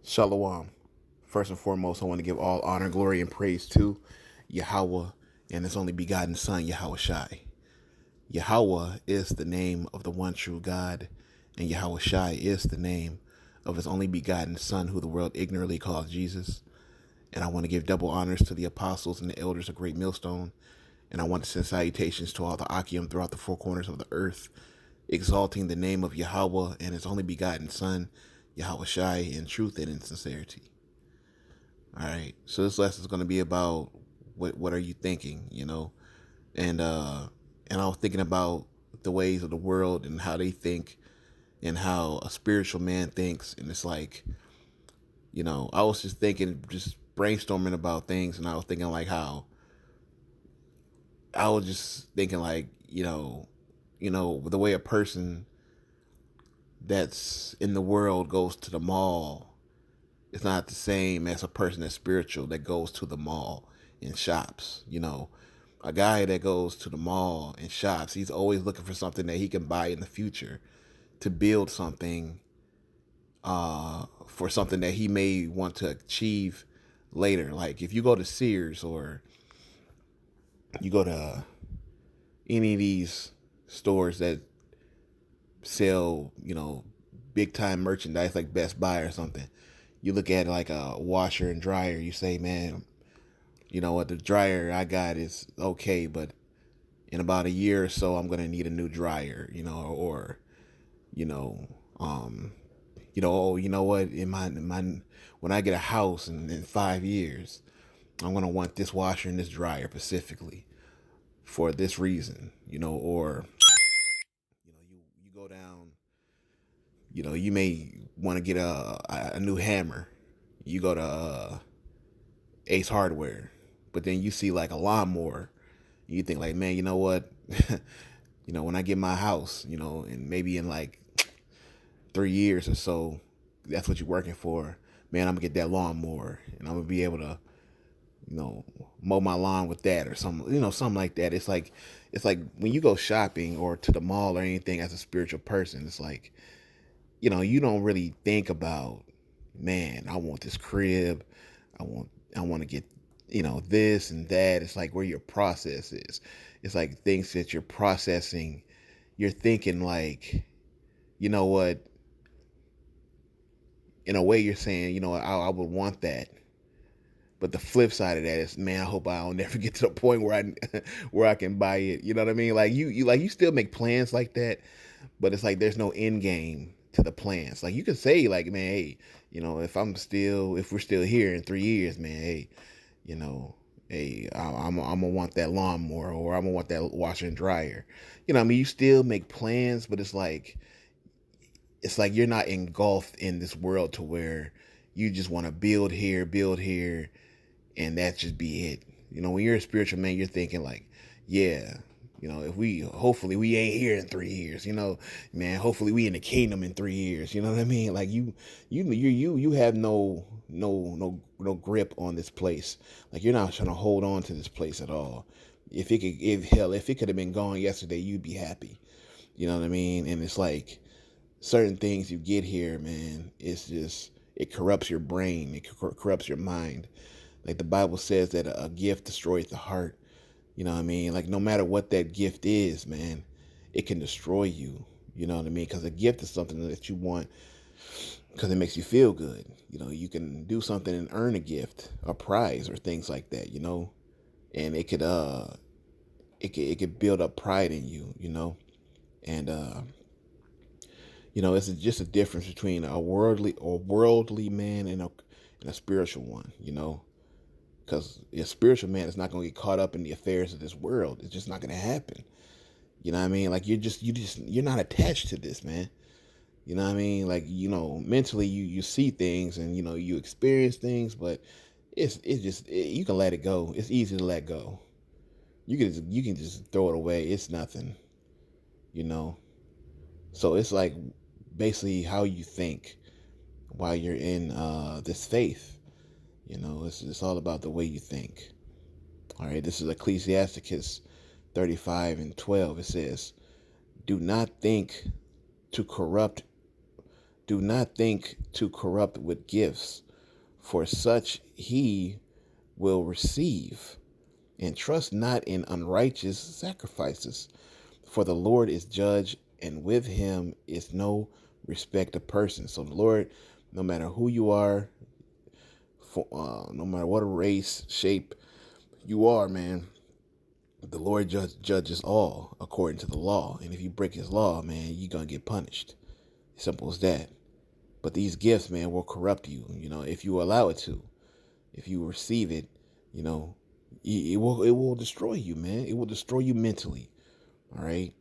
Shalom. First and foremost, I want to give all honor, glory, and praise to Yahweh and His only begotten Son, Yahweh Shai. Yahweh is the name of the one true God, and Yahweh Shai is the name of His only begotten Son, who the world ignorantly calls Jesus. And I want to give double honors to the apostles and the elders of Great Millstone. And I want to send salutations to all the Akim throughout the four corners of the earth, exalting the name of Yahweh and His only begotten Son, Yahweh Shai, in truth and in sincerity. All right, so this lesson is going to be about what are you thinking, and and I was thinking about the ways of the world and how they think and how a spiritual man thinks, and it's like, I was just thinking, just brainstorming about things, and I was thinking like how I was just thinking like, the way a person that's in the world goes to the mall, it's not the same as a person that's spiritual that goes to the mall and shops. A guy that goes to the mall and shops, he's always looking for something that he can buy in the future to build something, for something that he may want to achieve later. Like if you go to Sears or you go to any of these stores that sell, big time merchandise like Best Buy or something, you look at it like a washer and dryer, you say, man, you know what, the dryer I got is okay, but in about a year or so, I'm gonna need a new dryer, or you know, um, oh, you know what, in my when I get a house in 5 years, I'm gonna want this washer and this dryer specifically for this reason, or you go down, you may want to get a new hammer. You go to Ace Hardware, but then you see like a lawnmower. You think like, man, you know what? When I get my house, and maybe in like 3 years or so, that's what you're working for. Man, I'm gonna get that lawnmower, and I'm gonna be able to, mow my lawn with that or something, something like that. It's like when you go shopping or to the mall or anything as a spiritual person, it's like, you don't really think about, man, I want this crib. I want to get, this and that. It's like where your process is. It's like things that you're processing. You're thinking like, you know what? In a way, you're saying, I would want that. But the flip side of that is, man, I hope I don't never get to the point where I where I can buy it. You know what I mean? Like you still make plans like that, but it's like there's no end game to the plans. Like you can say like, man, hey, if we're still here in 3 years, man, hey, you know, hey, I'm gonna want that lawnmower, or I'm gonna want that washer and dryer. I mean, you still make plans, but it's like you're not engulfed in this world to where you just want to build here, and that just be it. When you're a spiritual man, you're thinking like, yeah, if hopefully we ain't here in 3 years, man, hopefully we in the kingdom in 3 years. You know what I mean? Like you have no grip on this place. Like you're not trying to hold on to this place at all. If it could have been gone yesterday, you'd be happy. You know what I mean? And it's like certain things you get here, man, it corrupts your brain. It corrupts your mind. Like the Bible says that a gift destroys the heart. You know what I mean? Like no matter what that gift is, man, it can destroy you. You know what I mean? Because a gift is something that you want because it makes you feel good. You can do something and earn a gift, a prize, or things like that. And it could build up pride in you. And it's just a difference between a worldly man and a spiritual one. Because a spiritual man is not going to get caught up in the affairs of this world. It's just not going to happen. You know what I mean? Like you're not attached to this, man. You know what I mean? Like, mentally you see things and, you experience things, but you can let it go. It's easy to let go. You can just throw it away. It's nothing, you know? So it's like basically how you think while you're in this faith. It's all about the way you think. All right, this is Ecclesiasticus 35:12. It says, "Do not think to corrupt Do not think to corrupt with gifts, for such he will receive. And trust not in unrighteous sacrifices, for the Lord is judge, and with him is no respect of persons. So the Lord, no matter who you are, no matter what race, shape you are, man, the Lord judges all according to the law. And if you break his law, man, you're going to get punished. Simple as that. But these gifts, man, will corrupt you, if you allow it to. If you receive it, it will destroy you, man. It will destroy you mentally. All right.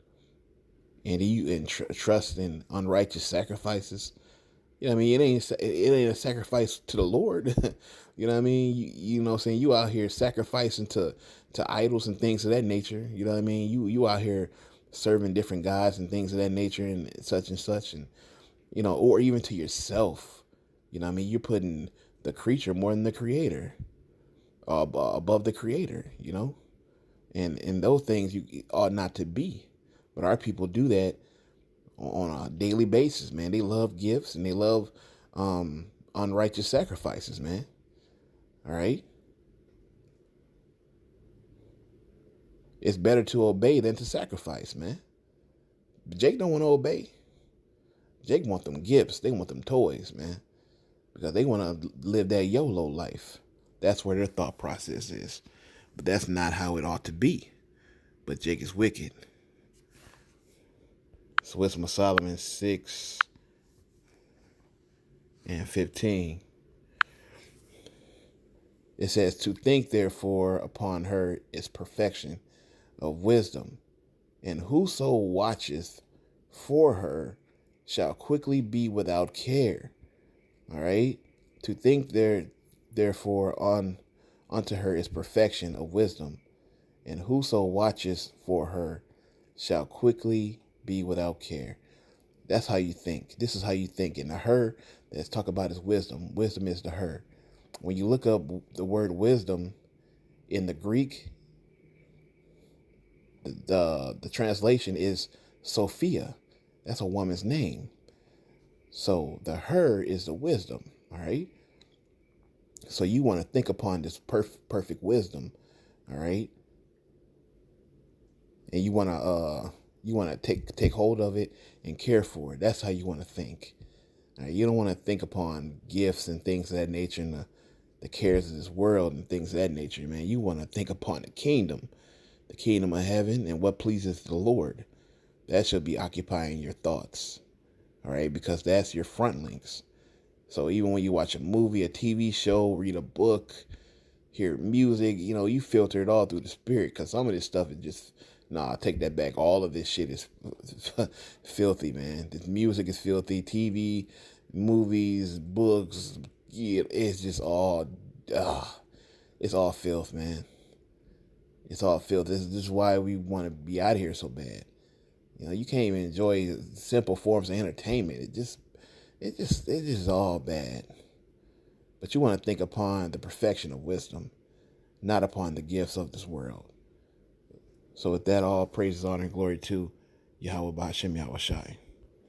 And trust in unrighteous sacrifices. You know what I mean? It ain't a sacrifice to the Lord. You know what I mean? You know what I'm saying? You out here sacrificing to idols and things of that nature. You know what I mean? You out here serving different gods and things of that nature and such, and or even to yourself. You know what I mean? You're putting the creature more than the creator, above the creator, and those things you ought not to be. But our people do that on a daily basis, man. They love gifts and they love unrighteous sacrifices, man. All right? It's better to obey than to sacrifice, man. But Jake don't want to obey. Jake want them gifts. They want them toys, man. Because they want to live that YOLO life. That's where their thought process is. But that's not how it ought to be. But Jake is wicked. So Wisdom of Solomon 6 and 15. It says, to think therefore upon her is perfection of wisdom, and whoso watcheth for her shall quickly be without care. All right? To think therefore unto her is perfection of wisdom, and whoso watches for her shall quickly be without care. That's how you think. This is how you think. And the her that's talk about is wisdom. Wisdom is the her. When you look up the word wisdom in the Greek, the translation is Sophia. That's a woman's name. So the her is the wisdom. All right. So you want to think upon this perfect wisdom. All right. And you want to take hold of it and care for it. That's how you want to think. Right? You don't want to think upon gifts and things of that nature and the cares of this world and things of that nature, man. You want to think upon the kingdom of heaven, and what pleases the Lord. That should be occupying your thoughts. All right, because that's your frontlings. So even when you watch a movie, a TV show, read a book, hear music, you filter it all through the spirit, because some of this stuff is just, I take that back. All of this shit is filthy, man. This music is filthy. TV, movies, books, it's just all, it's all filth, man. It's all filth. This is why we want to be out of here so bad. You can't even enjoy simple forms of entertainment. It's just all bad. But you want to think upon the perfection of wisdom, not upon the gifts of this world. So with that, all praises, honor, and glory to Yahweh Ba'ashem Yahweh Shai.